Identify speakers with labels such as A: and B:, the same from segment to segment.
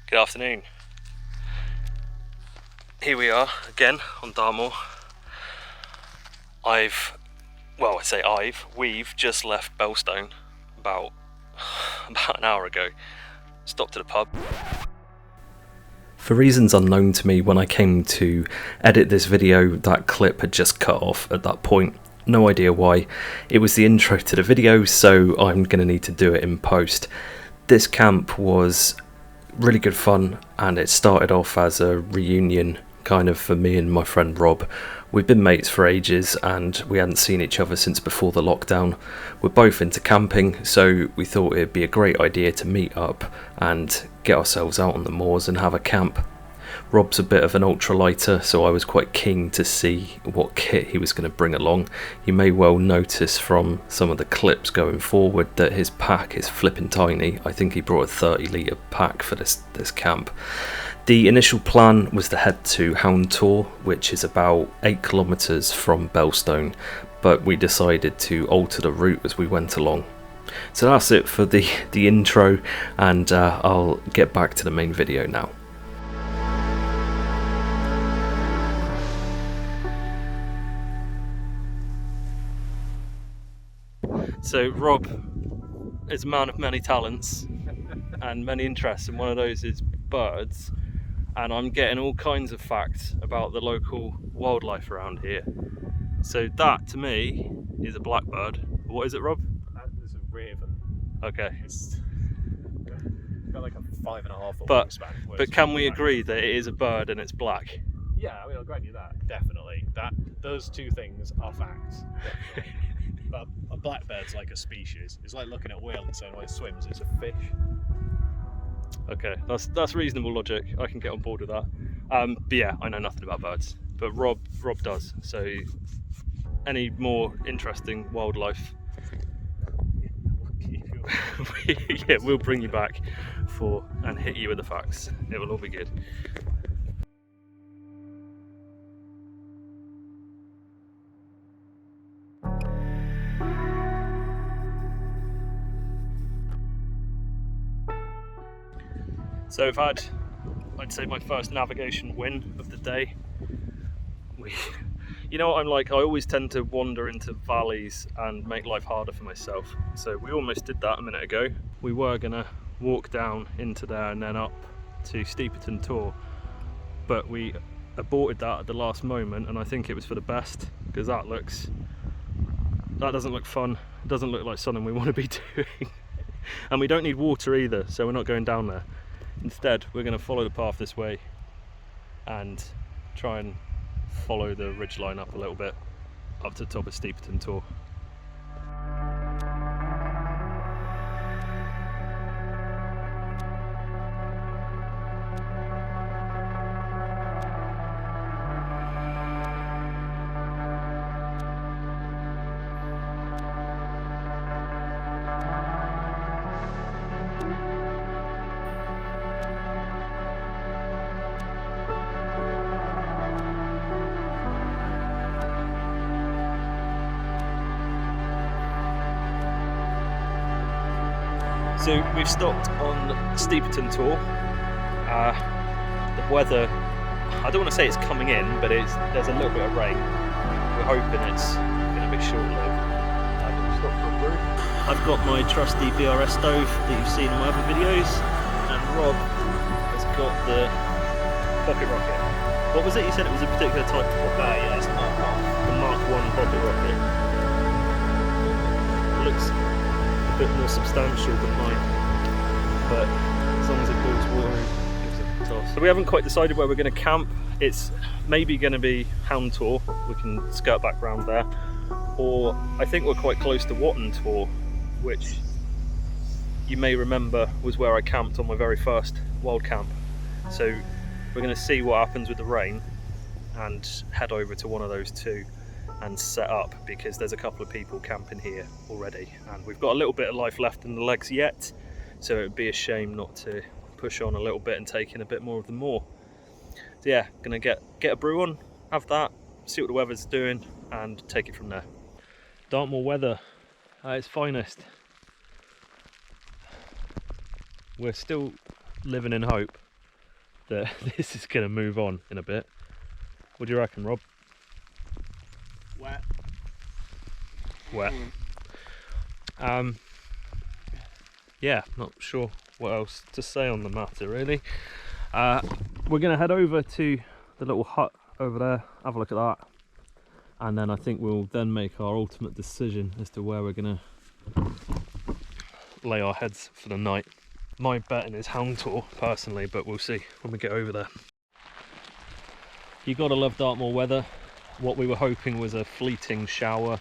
A: Good afternoon. Here we are again on Dartmoor. We've just left Belstone about an hour ago. Stopped at a pub. For reasons unknown to me, when I came to edit this video, that clip had just cut off at that point. No idea why. It was the intro to the video, so I'm going to need to do it in post. This camp was really good fun, and it started off as a reunion kind of for me and my friend Rob. We've been mates for ages and we hadn't seen each other since before the lockdown. We're both into camping, so we thought it'd be a great idea to meet up and get ourselves out on the moors and have a camp. Rob's a bit of an ultralighter, so I was quite keen to see what kit he was going to bring along. You may well notice from some of the clips going forward that his pack is flipping tiny. I think he brought a 30-litre pack for this camp. The initial plan was to head to Hound Tor, which is about 8 kilometres from Belstone, but we decided to alter the route as we went along. So that's it for the intro, and I'll get back to the main video now. So Rob is a man of many talents and many interests, and one of those is birds, and I'm getting all kinds of facts about the local wildlife around here. So that to me is a blackbird. What is it, Rob?
B: It's a raven.
A: Okay.
B: It's got like a 5.5 foot
A: But
B: wingspan.
A: But can we agree that it is a bird and it's black?
B: Yeah, I mean, I'll grant you that, definitely. Those two things are facts. But a blackbird's like a species. It's like looking at a whale and saying, well, it swims, it's a fish.
A: Okay, that's reasonable logic. I can get on board with that. But yeah, I know nothing about birds, but Rob does. So any more interesting wildlife, yeah, we'll bring you back and hit you with the facts. It will all be good. So I've had, I'd say, my first navigation win of the day. You know what I'm like, I always tend to wander into valleys and make life harder for myself. So we almost did that a minute ago. We were gonna walk down into there and then up to Steeperton Tor, but we aborted that at the last moment, and I think it was for the best, because that doesn't look fun. It doesn't look like something we want to be doing. And we don't need water either, so we're not going down there. Instead, we're going to follow the path this way and try and follow the ridgeline up a little bit, up to the top of Steeperton Tor. So we've stopped on Steeperton Tor. The weather, I don't want to say it's coming in, but there's a little bit of rain. We're hoping it's going to be short-lived. Stop for a brew. I've got my trusty BRS stove that you've seen in my other videos, and Rob has got the pocket rocket. What was it? You said it was a particular type of rocket?
B: Yeah, it's Mark 1.
A: The Mark 1 pocket rocket. It looks a bit more substantial than mine, but as long as it pulls water, it gives it a toss. So we haven't quite decided where we're going to camp. It's maybe going to be Hound Tor. We can skirt back round there, or I think we're quite close to Wild Tor, which you may remember was where I camped on my very first wild camp. So we're going to see what happens with the rain and head over to one of those two and set up, because there's a couple of people camping here already, and we've got a little bit of life left in the legs yet, so it would be a shame not to push on a little bit and take in a bit more of the moor. So yeah, gonna get a brew on, have that, see what the weather's doing, and take it from there. Dartmoor weather at its finest. We're still living in hope, that this is going to move on in a bit. What do you reckon, Rob?
B: Wet.
A: Wet. Yeah, not sure what else to say on the matter really. We're going to head over to the little hut over there, have a look at that, and then I think we'll then make our ultimate decision as to where we're going to lay our heads for the night. My betting is Hound Tor personally, but we'll see when we get over there. You gotta love Dartmoor weather. What we were hoping was a fleeting shower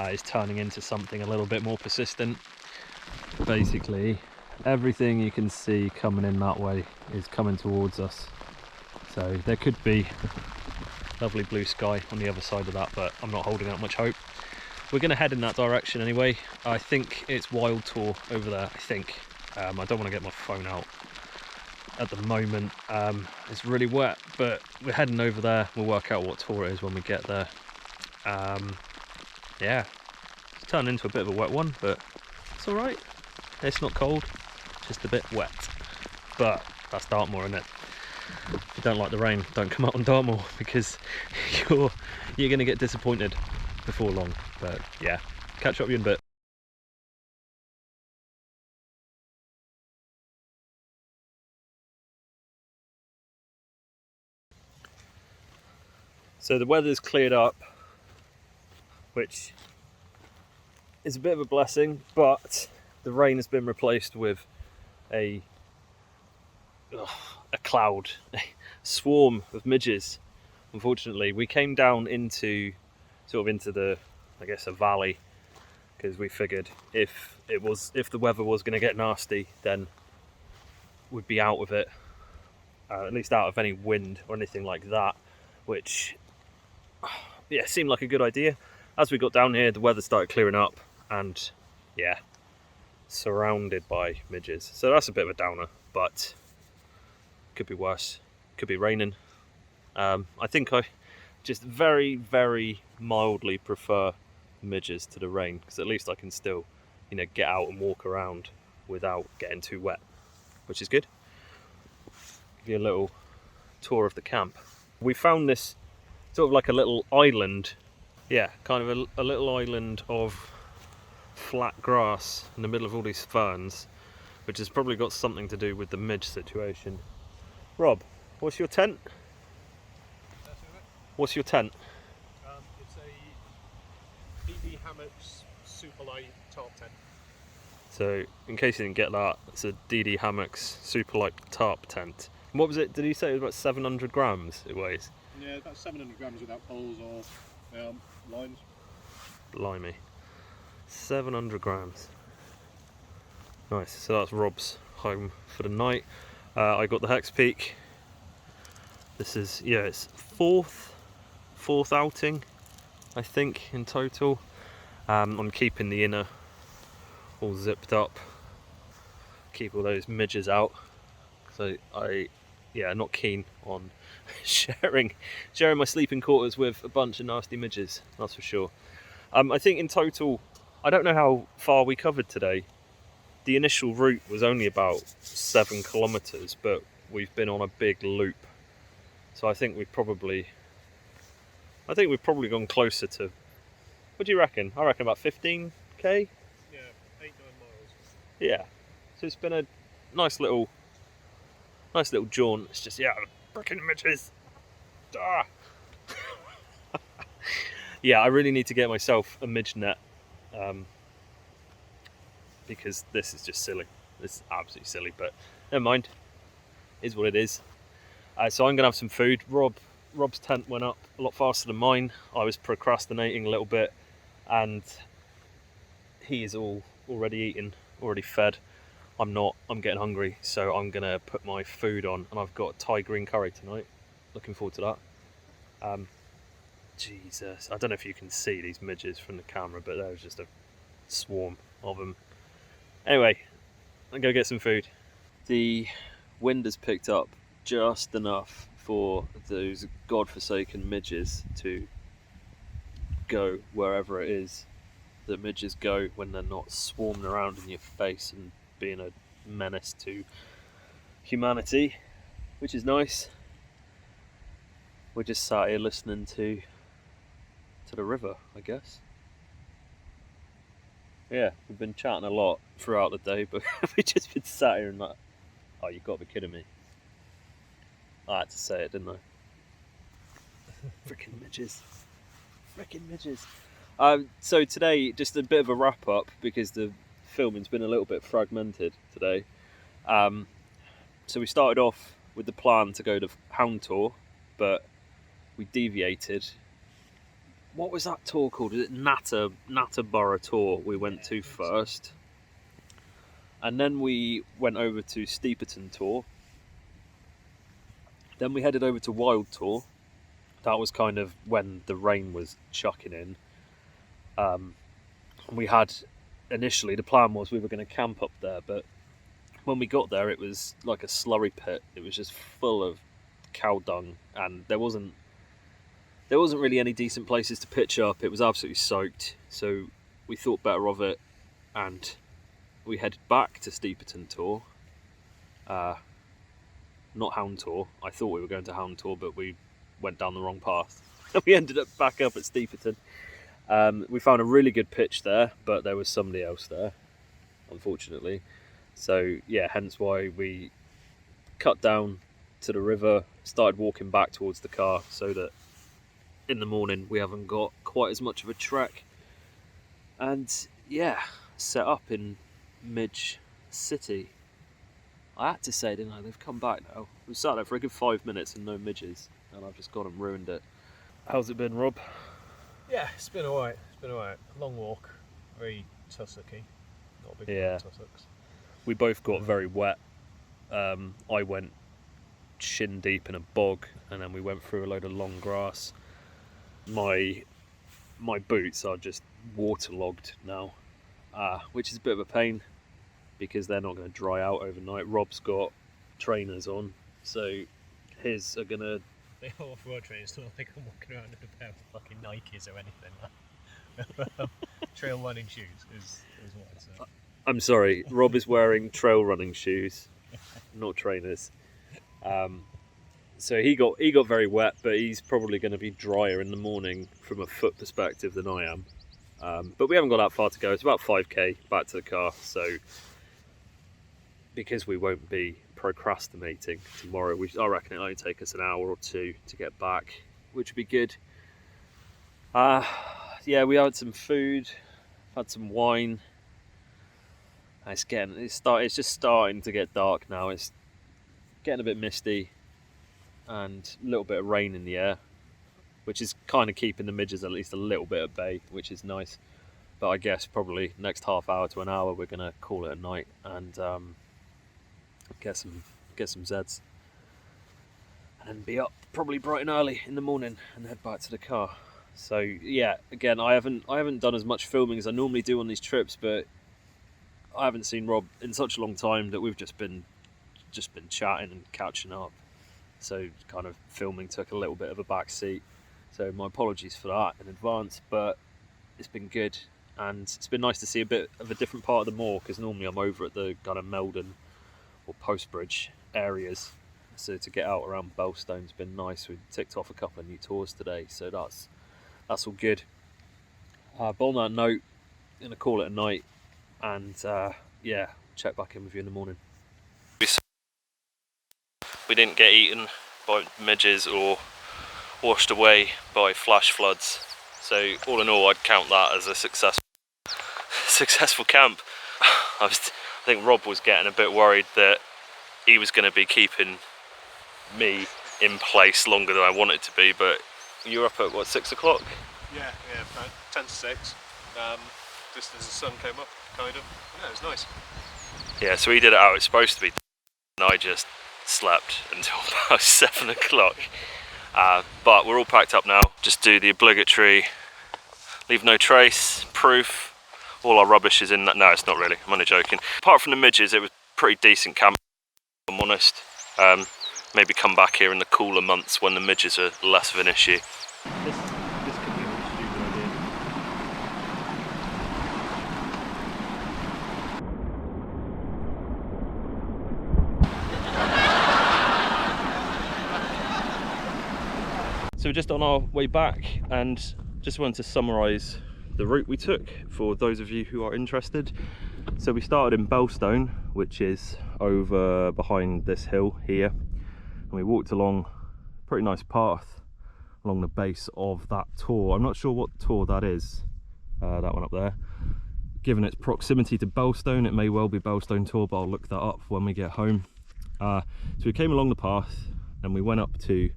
A: is turning into something a little bit more persistent. Basically, everything you can see coming in that way is coming towards us. So there could be lovely blue sky on the other side of that, but I'm not holding out much hope. We're going to head in that direction anyway. I think it's Wild Tor over there, I think. I don't want to get my phone out at the moment. It's really wet, but we're heading over there. We'll work out what Tor it is when we get there. Yeah, it's turned into a bit of a wet one, but it's alright. It's not cold, just a bit wet. But that's Dartmoor, isn't it? If you don't like the rain, don't come out on Dartmoor, because you're going to get disappointed before long. But yeah, catch up with you in a bit. So the weather's cleared up, which is a bit of a blessing, but the rain has been replaced with a cloud, a swarm of midges. Unfortunately, we came down into the, I guess, a valley, because we figured if the weather was going to get nasty, then we'd be out of it, at least out of any wind or anything like that, which yeah, seemed like a good idea. As we got down here, the weather started clearing up, and yeah, surrounded by midges. So that's a bit of a downer, but could be worse. Could be raining. I think I just very, very mildly prefer midges to the rain, because at least I can still, get out and walk around without getting too wet, which is good. Give you a little tour of the camp. We found this sort of like a little island, yeah, kind of a little island of flat grass in the middle of all these ferns, which has probably got something to do with the midge situation. Rob, what's your tent? What's your tent?
B: It's a DD Hammocks super light tarp tent.
A: So, in case you didn't get that, it's a DD Hammocks super light tarp tent. And what was it? Did he say it was about 700 grams it weighs?
B: Yeah, about 700 grams without poles or lines.
A: Blimey. 700 grams. Nice, so that's Rob's home for the night. I got the Hex Peak. This is, yeah, it's fourth outing, I think, in total. I'm keeping the inner all zipped up, keep all those midges out. So not keen on sharing my sleeping quarters with a bunch of nasty midges, that's for sure. I think in total, I don't know how far we covered today. The initial route was only about 7 kilometers, but we've been on a big loop. So I think we've probably gone closer to, what do you reckon? I reckon about 15k?
B: Yeah, 8-9 miles.
A: Yeah. So it's been a nice little jaunt. It's just, yeah, freaking midges. Ah. Yeah, I really need to get myself a midge net, because this is just silly. This is absolutely silly, but never mind. It is what it is. So I'm gonna have some food. Rob's tent went up a lot faster than mine. I was procrastinating a little bit, and he is already eaten, already fed. I'm not. I'm getting hungry, so I'm gonna put my food on, and I've got Thai green curry tonight. Looking forward to that. Jesus, I don't know if you can see these midges from the camera, but there's just a swarm of them. Anyway, I'm gonna get some food. The wind has picked up just enough for those godforsaken midges to go wherever it is that midges go when they're not swarming around in your face and being a menace to humanity. which is nice. We're just sat here listening to the river, I guess. Yeah, we've been chatting a lot throughout the day, but we've just been sat here and like, oh, you've got to be kidding me. I had to say it, didn't I? Frickin' midges. Frickin' midges. So today, just a bit of a wrap up because the filming's been a little bit fragmented today. So we started off with the plan to go to Hound Tor, but we deviated. What was that tour called? Is it Knatterbourogh Tor we went to first? And then we went over to Steeperton Tor. Then we headed over to Wild Tor. That was kind of when the rain was chucking in. We had, initially, the plan was we were going to camp up there, but when we got there, it was like a slurry pit. It was just full of cow dung, and there wasn't really any decent places to pitch up. It was absolutely soaked, so we thought better of it, and we headed back to Steeperton Tor. Not Hound Tor. I thought we were going to Hound Tor, but we went down the wrong path. We ended up back up at Steeperton. We found a really good pitch there, but there was somebody else there, unfortunately. So yeah, hence why we cut down to the river, started walking back towards the car, so that in the morning we haven't got quite as much of a trek. And yeah, set up in Midge City. I had to say, didn't I? They've come back now. We sat there for a good 5 minutes and no midges, and I've just gone and ruined it. How's it been, Rob?
B: Yeah, it's been alright. Long walk, very tussocky. Not a big fan of tussocks.
A: We both got very wet. I went shin deep in a bog, and then we went through a load of long grass. My boots are just waterlogged now, which is a bit of a pain because they're not going to dry out overnight. Rob's got trainers on, so his are going to...
B: They are off-road trainers, so I think I'm walking around in a pair of fucking Nikes or anything. Trail running shoes is what I'd say.
A: I'm sorry, Rob is wearing trail running shoes, not trainers. So he got very wet, but he's probably going to be drier in the morning from a foot perspective than I am. But we haven't got that far to go. It's about 5k back to the car. So because we won't be procrastinating tomorrow, I reckon it'll only take us an hour or two to get back, which would be good. Yeah, we had some food, had some wine. It's just starting to get dark now. It's getting a bit misty and a little bit of rain in the air, which is kind of keeping the midges at least a little bit at bay, which is nice. But I guess probably next half hour to an hour we're gonna call it a night and get some Zeds, and then be up probably bright and early in the morning and head back to the car. So yeah, again, I haven't done as much filming as I normally do on these trips, but I haven't seen Rob in such a long time that we've just been chatting and catching up. So kind of filming took a little bit of a back seat. So my apologies for that in advance, but it's been good, and it's been nice to see a bit of a different part of the moor, because normally I'm over at the kind of Meldon or Postbridge areas. So to get out around Belstone's been nice. We ticked off a couple of new tours today, so that's all good. But on that note, I'm gonna call it a night, and yeah, check back in with you in the morning. We didn't get eaten by midges or washed away by flash floods, so all in all I'd count that as a successful camp. I think Rob was getting a bit worried that he was going to be keeping me in place longer than I wanted to be, but you were up at what, 6 o'clock?
B: Yeah, about 10 to 6. Just as the sun came up, kind of. Yeah, it was nice.
A: Yeah, so he did it how it's supposed to be, and I just slept until about 7 o'clock. But we're all packed up now. Just do the obligatory leave no trace, proof. All our rubbish is in that. No, it's not really, I'm only joking. Apart from the midges, it was pretty decent camp, if I'm honest. Maybe come back here in the cooler months when the midges are less of an issue. This could be a stupid idea. So we're just on our way back, and just wanted to summarise the route we took for those of you who are interested. So we started in Belstone, which is over behind this hill here, and we walked along a pretty nice path along the base of that tor. I'm not sure what tor that is, that one up there. Given its proximity to Belstone, it may well be Belstone Tor, but I'll look that up when we get home. So we came along the path and we went up to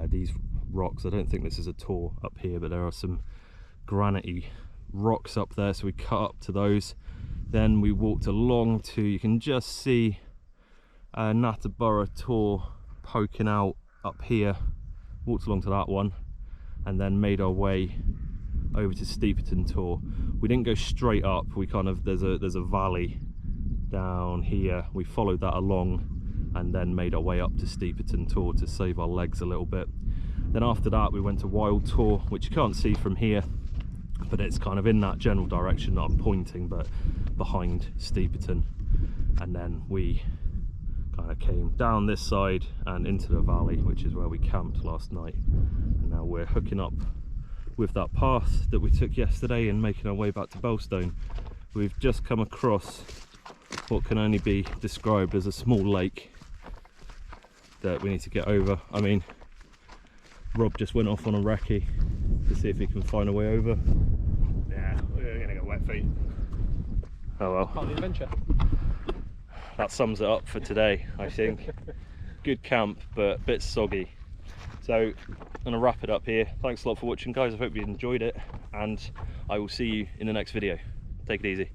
A: these rocks. I don't think this is a tor up here, but there are some granity rocks up there, so we cut up to those. Then we walked along to, you can just see Knatterbourogh Tor poking out up here. Walked along to that one and then made our way over to Steeperton Tor. We didn't go straight up, we kind of, there's a valley down here. We followed that along and then made our way up to Steeperton Tor to save our legs a little bit. Then after that we went to Wild Tor, which you can't see from here, but it's kind of in that general direction that I'm pointing, but behind Steeperton. And then we kind of came down this side and into the valley, which is where we camped last night. And now we're hooking up with that path that we took yesterday and making our way back to Belstone. We've just come across what can only be described as a small lake that we need to get over. I mean, Rob just went off on a recce to see if he can find a way over.
B: Yeah, we're gonna get wet feet.
A: Oh well.
B: Part of the adventure.
A: That sums it up for today, I think. Good camp, but a bit soggy. So I'm gonna wrap it up here. Thanks a lot for watching, guys. I hope you enjoyed it, and I will see you in the next video. Take it easy.